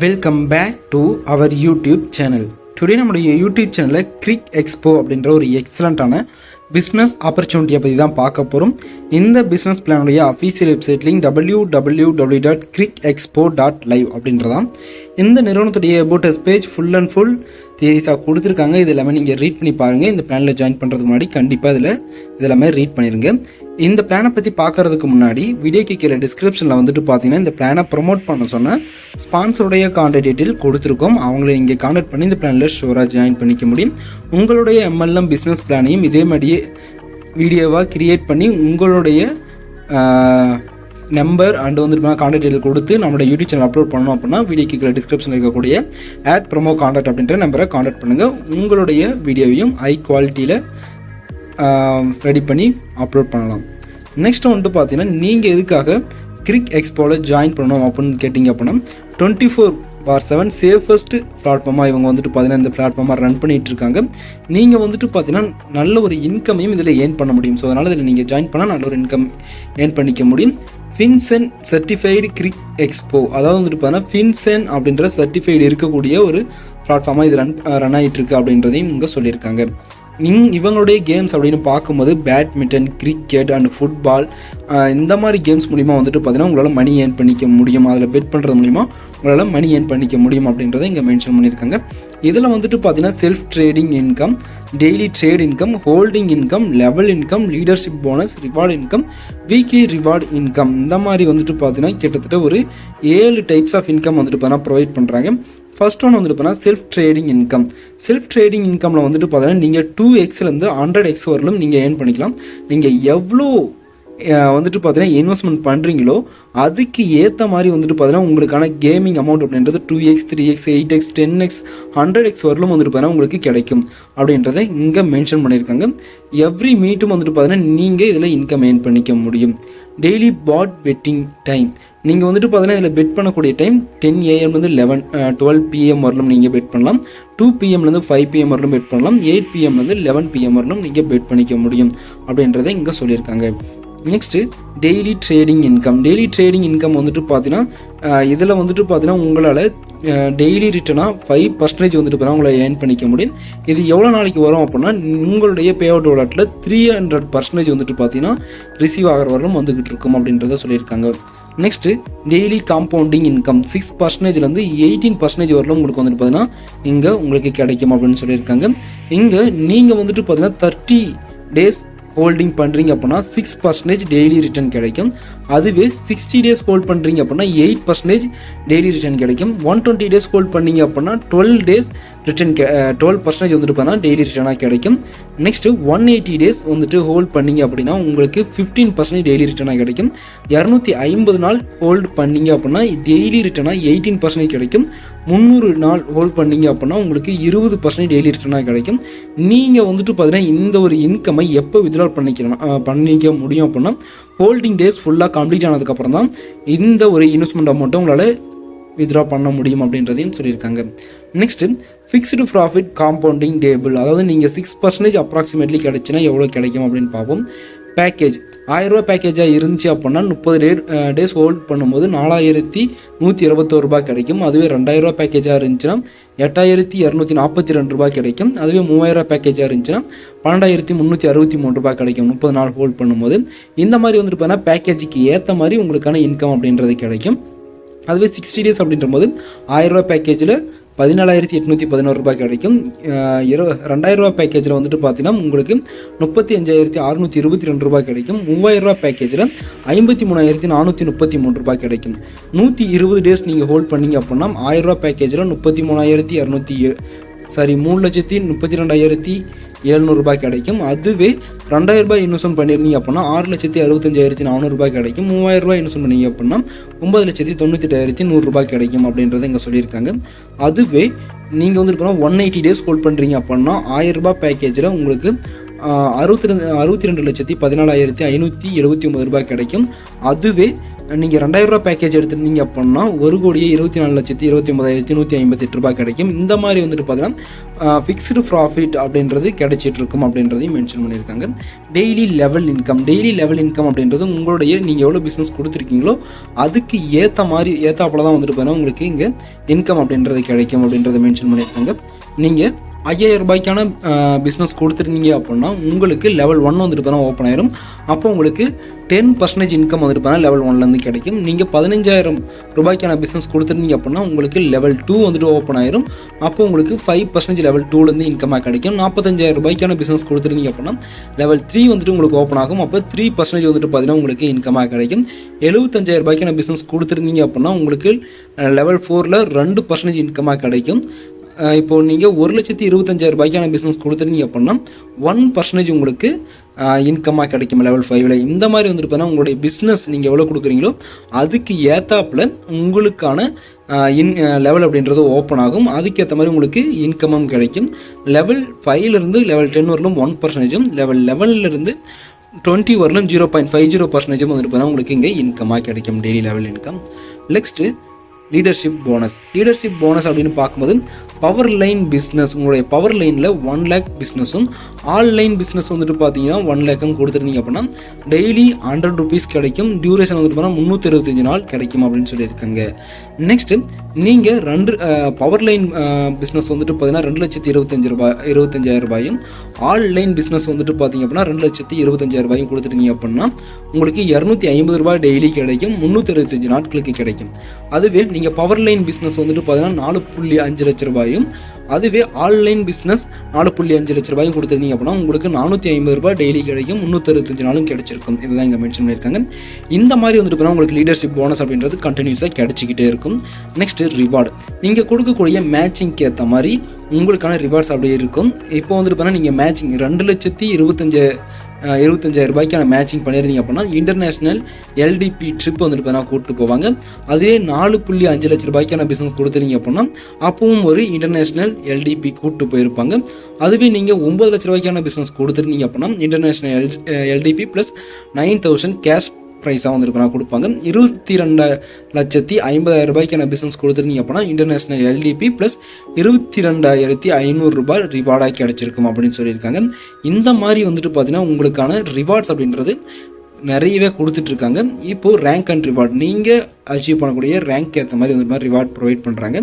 Welcome back to our YouTube channel. Today நம்முடைய YouTube சேனலில் கிரிக் எக்ஸ்போ அப்படின்ற ஒரு எக்ஸலண்ட்டான பிஸ்னஸ் ஆப்பர்ச்சுனிட்டியை பற்றி தான் பார்க்க போகிறோம். இந்த பிஸ்னஸ் பிளானுடைய அஃபீஷியல் வெப்சைட் லிங்க் www.crickexpo.live அப்படின்றதான். இந்த நிறுவனத்துடைய about us page full and full தியரிஸாக கொடுத்துருக்காங்க. இது எல்லாமே நீங்கள் ரீட் பண்ணி பாருங்கள். இந்த பிளானில் ஜாயின் பண்ணுறதுக்கு முன்னாடி கண்டிப்பாக இது எல்லாமே ரீட் பண்ணிடுங்க. இந்த பிளானை பற்றி பார்க்குறதுக்கு முன்னாடி வீடியோக்கு கீழே டிஸ்கிரிப்ஷனில் வந்துட்டு பார்த்தீங்கன்னா இந்த பிளானை ப்ரொமோட் பண்ண சொன்ன ஸ்பான்சருடைய கான்டாக்ட் டீட்டெயில் கொடுத்துருக்கோம். அவங்கள நீங்கள் கான்டாக்ட் பண்ணி இந்த பிளானில் ஷூராக ஜாயின் பண்ணிக்க முடியும். உங்களுடைய MLM பிஸ்னஸ் பிளானையும் இதே மாதிரியே வீடியோவாக கிரியேட் பண்ணி உங்களுடைய நம்பர் அண்ட் வந்துட்டு கான்டாக்ட் டீட்டெயில் கொடுத்து நம்மளோட யூடியூப் சேனல் அப்லோட் பண்ணணும் அப்படின்னா வீடியோக்கு கீழே டிஸ்கிரிப்ஷனில் இருக்கக்கூடிய ஆட் ப்ரோமோ கான்டாக்ட் அப்படின்ற நம்பரை கான்டாக்ட் பண்ணுங்கள். உங்களுடைய வீடியோவையும் ஹை குவாலிட்டியில் ரெடி பண்ணி அப்லோட் பண்ணலாம். நெக்ஸ்ட் வந்துட்டு பார்த்தீங்கன்னா நீங்கள் எதுக்காக கிரிக் எக்ஸ்போவில் ஜாயின் பண்ணணும் அப்படின்னு கேட்டிங்க அப்படின்னா 24/7 சேஃபஸ்ட் பிளாட்ஃபார்மாக இவங்க வந்துட்டு பார்த்தீங்கன்னா இந்த பிளாட்ஃபார்மாக ரன் பண்ணிகிட்டு இருக்காங்க. நீங்கள் வந்துட்டு பார்த்தீங்கன்னா நல்ல ஒரு இன்கமையும் இதில் ஏர்ன் பண்ண முடியும். ஸோ அதனால் இதில் நீங்கள் ஜாயின் பண்ணால் நல்ல ஒரு இன்கம் ஏர்ன் பண்ணிக்க முடியும். ஃபின்சென் சர்டிஃபைடு கிரிக் எக்ஸ்போ, அதாவது வந்துட்டு பார்த்தீங்கன்னா ஃபின்சென் அப்படின்ற சர்டிஃபைடு இருக்கக்கூடிய ஒரு பிளாட்ஃபார்மாக இது ரன் ஆகிட்டு இருக்கு அப்படின்றதையும் இங்கே சொல்லியிருக்காங்க. இவங்களுடைய கேம்ஸ் அப்படின்னு பார்க்கும்போது பேட்மிண்டன், கிரிக்கெட் அண்ட் ஃபுட்பால் இந்த மாதிரி கேம்ஸ் மூலிமா வந்துட்டு பார்த்தீங்கன்னா உங்களால் மணி ஏர்ன் பண்ணிக்க முடியும். அதில் பெட் பண்ணுறது மூலிமா உங்களால் மணி ஏர்ன் பண்ணிக்க முடியும் அப்படின்றத இங்கே மென்ஷன் பண்ணியிருக்காங்க. இதில் வந்துட்டு பார்த்தீங்கன்னா self trading income, daily trade income, holding income, level income, leadership bonus, reward income, weekly reward income, இந்த மாதிரி வந்துட்டு பார்த்தீங்கன்னா கிட்டத்தட்ட ஒரு 7 டைப்ஸ் ஆஃப் இன்கம் வந்துட்டு பார்த்தீங்கன்னா ப்ரொவைட் பண்ணுறாங்க. ஃபர்ஸ்ட் ஒன்று வந்துட்டு பார்த்தீங்கன்னா self trading income. Self trading இன்கமில் வந்துட்டு பார்த்தீங்கன்னா நீங்கள் 2xலேருந்து 100x வரலும் நீங்கள் ஏர்ன் பண்ணிக்கலாம். நீங்கள் எவ்வளோ வந்துட்டு பார்த்தீங்கன்னா இன்வெஸ்ட்மெண்ட் பண்ணுறீங்களோ அதுக்கு ஏற்ற மாதிரி வந்துட்டு பார்த்தீங்கன்னா உங்களுக்கான கேமிங் அமௌண்ட் அப்படின்றது 2x, 3x, 8x, 10x, 100x வரலும் வந்துட்டு பார்த்தீங்கன்னா உங்களுக்கு கிடைக்கும் அப்படின்றத இங்கே மென்ஷன் பண்ணியிருக்காங்க. எவ்ரி மீட்டும் வந்துட்டு பார்த்தீங்கன்னா நீங்கள் இதில் இன்கம் ஏர்ன் பண்ணிக்க முடியும். டெய்லி பாட் பெட்டிங் டைம், நீங்கள் வந்துட்டு பார்த்தீங்கன்னா இதில் பெட் பண்ணக்கூடிய டைம் 10 AM 12 PM வரலும் நீங்கள் பெட் பண்ணலாம். 2 PM 5 PM வரலும் பெட் பண்ணலாம். 8 PM 11 PM வரலும் நீங்கள் பெட் பண்ணிக்க முடியும் அப்படின்றத இங்கே சொல்லியிருக்காங்க. Next daily trading income. Daily trading income வந்துட்டு பார்த்தீங்கன்னா இதில் வந்துட்டு பார்த்தீங்கன்னா உங்களால் டெய்லி ரிட்டனாக 5% வந்துட்டு பார்த்தீங்கன்னா உங்களை ஏர்ன் பண்ணிக்க முடியும். இது எவ்வளோ நாளைக்கு வரும் அப்படின்னா உங்களுடைய பே அவுட் வாலெட்டில் 300% வந்துட்டு பார்த்தீங்கன்னா ரிசீவ் ஆகிற வரலும் வந்துக்கிட்டு இருக்கும் அப்படின்றத சொல்லியிருக்காங்க. நெக்ஸ்ட்டு டெய்லி காம்பவுண்டிங் இன்கம் 6%லேருந்து 18% வரலும் உங்களுக்கு வந்துட்டு பார்த்தீங்கன்னா இங்கே உங்களுக்கு கிடைக்கும் அப்படின்னு சொல்லியிருக்காங்க. இங்கே நீங்கள் வந்துட்டு பார்த்தீங்கன்னா 30 days ஹோல்டிங் பண்ணுறீங்க அப்படின்னா 6% டெய்லி ரிட்டர்ன் கிடைக்கும். அதுவே 60 days ஹோல்ட் பண்ணுறீங்க அப்படின்னா 8% டெய்லி ரிட்டர்ன் கிடைக்கும். 120 days ஹோல்ட் பண்ணீங்க அப்படின்னா 12 days ரிட்டர்ன் 12% வந்துட்டு பார்த்தா டெய்லி ரிட்டர்னாக கிடைக்கும். நெக்ஸ்ட்டு 180 days வந்துட்டு ஹோல்ட் பண்ணிங்க அப்படின்னா உங்களுக்கு 15% டெய்லி ரிட்டர்னாக கிடைக்கும். 250 நாள் ஹோல்டு பண்ணிங்க அப்படின்னா டெய்லி ரிட்டர்னாக 18% கிடைக்கும். 300 நாள் ஹோல்ட் பண்ணிங்க அப்படின்னா உங்களுக்கு 20% டெய்லி ரிட்டர்னாக கிடைக்கும். நீங்கள் வந்துட்டு பார்த்தீங்கன்னா இந்த ஒரு இன்கமை எப்போ வித்ட்ரா பண்ணிக்க முடியும் அப்படின்னா ஹோல்டிங் டேஸ் ஃபுல்லாக கம்ப்ளீட் ஆனதுக்கப்புறம் தான் இந்த ஒரு இன்வெஸ்ட்மெண்ட் அமௌண்ட்டை உங்களால் வித்ட்ரா பண்ண முடியும் அப்படின்றதையும் சொல்லியிருக்காங்க. Next fixed profit compounding table, அதாவது நீங்கள் 6% அப்ராக்சிமேட்லி கிடைச்சுன்னா எவ்வளோ கிடைக்கும் அப்படின்னு பார்ப்போம். பேக்கேஜ் 1000 ரூபா பேக்கேஜாக இருந்துச்சு அப்படின்னா 30 days ஹோல்ட் பண்ணும்போது 4121 ரூபாய் கிடைக்கும். அதுவே 2000 ரூபா பேக்கேஜாக இருந்துச்சுன்னா 8242 ரூபாய் கிடைக்கும். அதுவே 3000 ரூபா பேக்கேஜாக இருந்துச்சுன்னா 12363 ரூபாய் கிடைக்கும் 30 நாள் ஹோல்ட் பண்ணும்போது. இந்த மாதிரி வந்துட்டு பார்த்தீங்கன்னா பேக்கேஜுக்கு ஏற்ற மாதிரி உங்களுக்கான இன்கம் அப்படின்றது கிடைக்கும். அதுவே 60 days அப்படின்ற போது 1000 ரூபா பேக்கேஜில் 14811 ரூபாய் கிடைக்கும். 2000 ரூபா பேக்கேஜில் வந்துட்டு பார்த்தீங்கன்னா உங்களுக்கு 35622 ரூபாய் கிடைக்கும். 3000 ரூபா பேக்கேஜில் 53433 ரூபாய் கிடைக்கும். 120 days நீங்கள் ஹோல்ட் பண்ணீங்க அப்படின்னா 1000 ரூபா பேக்கேஜில் 33227 ரூபாய் கிடைக்கும். அதுவே 2000 ரூபாய் இன்வெஸ்ட்மெண்ட் பண்ணியிருந்தீங்க அப்படின்னா 6,65,400 ரூபாய் கிடைக்கும். 3000 ரூபாய் இன்வெஸ்ட்மெண்ட் பண்ணீங்க அப்படின்னா 9,98,100 ரூபாய் கிடைக்கும் அப்படின்றத இங்கே சொல்லியிருக்காங்க. அதுவே நீங்கள் வந்துட்டு 180 days ஹோல்ட் பண்ணுறீங்க அப்படின்னா 1000 ரூபாய் பேக்கேஜில் உங்களுக்கு 62,14,579 ரூபாய் கிடைக்கும். அதுவே நீங்கள் 2000 ரூபா பேக்கேஜ் எடுத்திருந்தீங்க அப்படின்னா 1,24,29,158 ரூபாய் கிடைக்கும். இந்த மாதிரி வந்துட்டு பார்த்தீங்கன்னா ஃபிக்ஸ்டு ப்ராஃபிட் அப்படின்றது கிடைச்சிட்டு இருக்கும் அப்படின்றதையும் மென்ஷன் பண்ணியிருக்காங்க. டெய்லி லெவல் இன்கம் அப்படின்றது உங்களுடைய நீங்கள் எவ்வளோ பிஸ்னஸ் கொடுத்துருக்கீங்களோ அதுக்கு ஏற்றாப்புல தான் வந்துட்டு பார்த்தீங்கன்னா உங்களுக்கு இங்கே இன்கம் அப்படின்றது கிடைக்கும் அப்படின்றத மென்ஷன் பண்ணியிருக்காங்க. நீங்கள் 5000 ரூபாய்க்கான பிஸ்னஸ் கொடுத்துருந்தீங்க அப்படின்னா உங்களுக்கு லெவல் 1 வந்துட்டு பார்த்தா ஓப்பன் ஆயிரும். அப்போ உங்களுக்கு 10% இன்கம் வந்துட்டு பார்த்தா லெவல் 1லேருந்து கிடைக்கும். நீங்கள் 15000 ரூபாய்க்கான பிஸ்னஸ் கொடுத்துருந்தீங்க அப்படின்னா உங்களுக்கு லெவல் 2 வந்துட்டு ஓப்பன் ஆயிரும். அப்போ உங்களுக்கு 5% லெவல் 2லேருந்து இன்கமாக கிடைக்கும். 45000 ரூபாய்க்கான பிஸ்னஸ் கொடுத்துருந்தீங்க அப்படின்னா லெவல் 3 வந்துட்டு உங்களுக்கு ஓப்பன் ஆகும். அப்போ 3% வந்துட்டு பார்த்தீங்கன்னா உங்களுக்கு இன்கமாக கிடைக்கும். 75000 ரூபாய்க்கான பிஸ்னஸ் கொடுத்துருந்தீங்க அப்படின்னா உங்களுக்கு லெவல் 4ல் 2% இன்கமாக கிடைக்கும். இப்போ நீங்கள் 1,25,000 ரூபாய்க்கான பிஸ்னஸ் கொடுத்துருந்தீங்க அப்படின்னா 1% உங்களுக்கு இன்கமாக கிடைக்கும் லெவல் 5ல். இந்த மாதிரி வந்துட்டு பார்த்தா உங்களுடைய பிஸ்னஸ் நீங்கள் எவ்வளோ கொடுக்குறீங்களோ அதுக்கு ஏற்றாப்புல உங்களுக்கான லெவல் அப்படின்றது ஓப்பன் ஆகும். அதுக்கேற்ற மாதிரி உங்களுக்கு இன்கமும் கிடைக்கும். லெவல் 5லேருந்து லெவல் 10 வரலும் 1%, லெவல் 11லேருந்து 20 வரலும் 0.50% வந்துட்டு பார்த்தா உங்களுக்கு இங்கே இன்கமாக கிடைக்கும், daily level income. Next leadership bonus அப்படின்னு பார்க்கும்போது பவர் லைன் பிஸ்னஸ், உங்களுடைய பவர் லைனில் 1 lakh பிஸ்னஸும் ஆன்லைன் பிஸ்னஸ் வந்துட்டு பார்த்தீங்கன்னா 1 lakhம் கொடுத்துருந்தீங்க அப்படின்னா டெய்லி 100 rupees கிடைக்கும். டியூரேஷன் வந்துட்டு பார்த்தா 365 நாள் கிடைக்கும் அப்படின்னு சொல்லியிருக்காங்க. நெக்ஸ்ட்டு நீங்கள் பவர் லைன் பிஸ்னஸ் வந்துட்டு பார்த்தீங்கன்னா 2,25,000 ரூபாயும் ஆன்லைன் பிஸ்னஸ் வந்துட்டு பார்த்தீங்க அப்படின்னா 2,25,000 ரூபாயும் கொடுத்துருந்தீங்க அப்படின்னா உங்களுக்கு 250 ரூபாய் டெய்லி கிடைக்கும், 365 நாட்களுக்கு கிடைக்கும். அதுவே நீங்கள் பவர் லைன் பிஸ்னஸ் வந்துட்டு பார்த்தீங்கன்னா 4.5 லட்ச ரூபாயும் அதுவே ஆன்லைன் பிஸ்னஸ் 4.5 லட்ச ரூபாயும் கொடுத்துருந்தீங்க அப்படின்னா உங்களுக்கு 450 ரூபாய் டெய்லி கிடைக்கும், 365 நாளும் கிடைச்சிருக்கும். இதுதான் இங்கே மென்ஷன் பண்ணியிருக்காங்க. இந்த மாதிரி வந்துட்டு பார்த்தா உங்களுக்கு லீடர்ஷிப் போனஸ் அப்படின்றது கண்டினியூஸாக கிடைச்சிக்கிட்டே இருக்கும். நெக்ஸ்ட்டு ரிவார்டு, நீங்கள் கொடுக்கக்கூடிய மேட்சிங்க்கு ஏற்ற மாதிரி உங்களுக்கான ரிவார்ட்ஸ் அப்படியே இருக்கும். இப்போ வந்துட்டு பார்த்தா நீங்கள் மேட்சிங் 2,25,000 ரூபாய்க்கான மேட்சிங் பண்ணியிருந்தீங்க அப்படின்னா இன்டர்நேஷனல் எல்டிபி ட்ரிப் வந்துட்டு பார்த்தா கூப்பிட்டு போவாங்க. அதே 4.5 லட்ச ரூபாய்க்கான பிஸ்னஸ் கொடுத்துருங்க அப்படின்னா அப்பவும் ஒரு இன்டர்நேஷனல் எல்டிபி கூப்பிட்டு போயிருப்பாங்க. அதுவே நீங்கள் 9 லட்ச ரூபாய்க்கான பிஸ்னஸ் கொடுத்துருந்தீங்க அப்படின்னா இன்டர்நேஷனல் எல்டிபி ப்ளஸ் 9,000 கேஷ் ப்ரைஸாக வந்துருப்பா கொடுப்பாங்க. 22,50,000 ரூபாய்க்கான பிஸ்னஸ் கொடுத்துருந்தீங்க அப்படின்னா இன்டர்நேஷனல் எல்டிபி ப்ளஸ் 22,500 ரூபாய் ரிவார்டாக கிடைச்சிருக்கும் அப்படின்னு சொல்லியிருக்காங்க. இந்த மாதிரி வந்துட்டு பார்த்தீங்கன்னா உங்களுக்கான ரிவார்ட்ஸ் அப்படின்றது நிறையவே கொடுத்துட்ருக்காங்க. இப்போது ரேங்க் அண்ட் ரிவார்ட், நீங்கள் அச்சீவ் பண்ணக்கூடிய ரேங்க் ஏற்ற மாதிரி வந்து மாதிரி ரிவார்ட் ப்ரொவைட் பண்ணுறாங்க.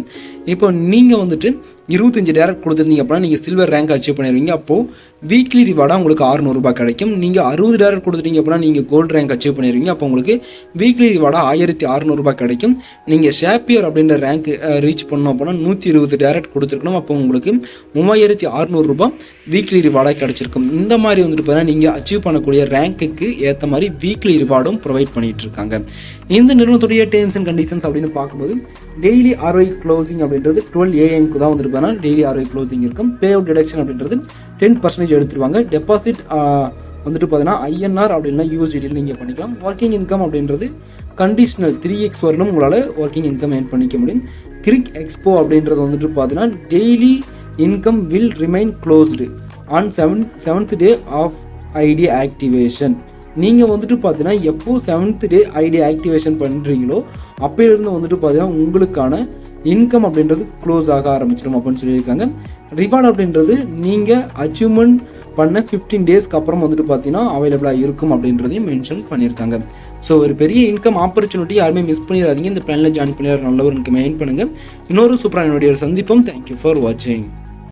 இப்போ நீங்கள் வந்துட்டு 25 டேரக்ட் கொடுத்துருந்தீங்க அப்படின்னா நீங்கள் சில்வர் ரேங்க் அச்சீவ் பண்ணிடுவீங்க. அப்போது வீக்லி ரிவார்டாக உங்களுக்கு 600 ரூபாய் கிடைக்கும். நீங்கள் 60 டேரக்ட் கொடுத்துட்டீங்க அப்படின்னா நீங்கள் கோல்டு ரேங்க் அச்சீவ் பண்ணிடுவீங்க. அப்போ உங்களுக்கு வீக்லி ரிவார்டாக 1,600 ரூபாய் கிடைக்கும். நீங்கள் ஷாப்பியர் அப்படின்ற ரேங்க் ரீச் பண்ணோம் அப்படின்னா 120 டேரக்ட் கொடுத்துருக்கணும். அப்போ உங்களுக்கு 3,600 ரூபாய் வீக்லி ரிவார்டாக கிடைச்சிருக்கும். இந்த மாதிரி வந்துட்டு பார்த்தீங்கன்னா நீங்கள் அச்சீவ் பண்ணக்கூடிய ரேங்க்குக்கு ஏற்ற மாதிரி வீக்லி ரிவார்டும் ப்ரொவைட் பண்ணிட்டு இருக்காங்க. இந்த நிறுவனத்துடைய டேர்ம்ஸ் அண்ட் கண்டிஷன்ஸ் அப்படின்னு பார்க்கும்போது டெய்லி ROI க்ளோசிங் அப்படின்றது 12 AM தான் வந்துட்டு பார்த்தீங்கன்னா டெய்லி ROI க்ளோசிங் இருக்கும். பே அவுட் டிடக்ஷன் அப்படின்றது 10% எடுத்துருவாங்க. டெபாசிட் வந்துட்டு பார்த்தீங்கன்னா INR அப்படின்னா USDT நீங்கள் பண்ணிக்கலாம். ஒர்க்கிங் இன்கம் அப்படின்றது கண்டிஷனல் 3x வரலும் உங்களால் ஒர்க்கிங் இன்கம் ஏர்ன் பண்ணிக்க முடியும். கிரிக் எக்ஸ்போ அப்படின்றது வந்துட்டு பார்த்தீங்கன்னா daily income will remain closed on 7th day of ID activation. நீங்கள் வந்துட்டு பார்த்தீங்கன்னா எப்போ 7th day ஐடி ஆக்டிவேஷன் பண்ணுறீங்களோ அப்போலேருந்து வந்துட்டு பார்த்தீங்கன்னா உங்களுக்கான இன்கம் அப்படின்றது க்ளோஸ் ஆக ஆரம்பிச்சிடும் அப்படின்னு சொல்லியிருக்காங்க. ரிவார்டு அப்படின்றது நீங்கள் அச்சீவ்மெண்ட் பண்ண 15 டேஸ்க்கு அப்புறம் வந்துட்டு பார்த்தீங்கன்னா அவைலபிளாக இருக்கும் அப்படின்றதையும் மென்ஷன் பண்ணியிருக்காங்க. ஸோ ஒரு பெரிய இன்கம் ஆப்பர்ச்சுனிட்டி யாருமே மிஸ் பண்ணிடாதீங்க. இந்த பிளானில் ஜாயின் பண்ணி நல்ல ஒரு இன்கம் ஏர்ன் பண்ணுங்கள். இன்னொரு சூப்பரான வீடியோ சந்திப்போம். தேங்க்யூ ஃபார் வாட்சிங்.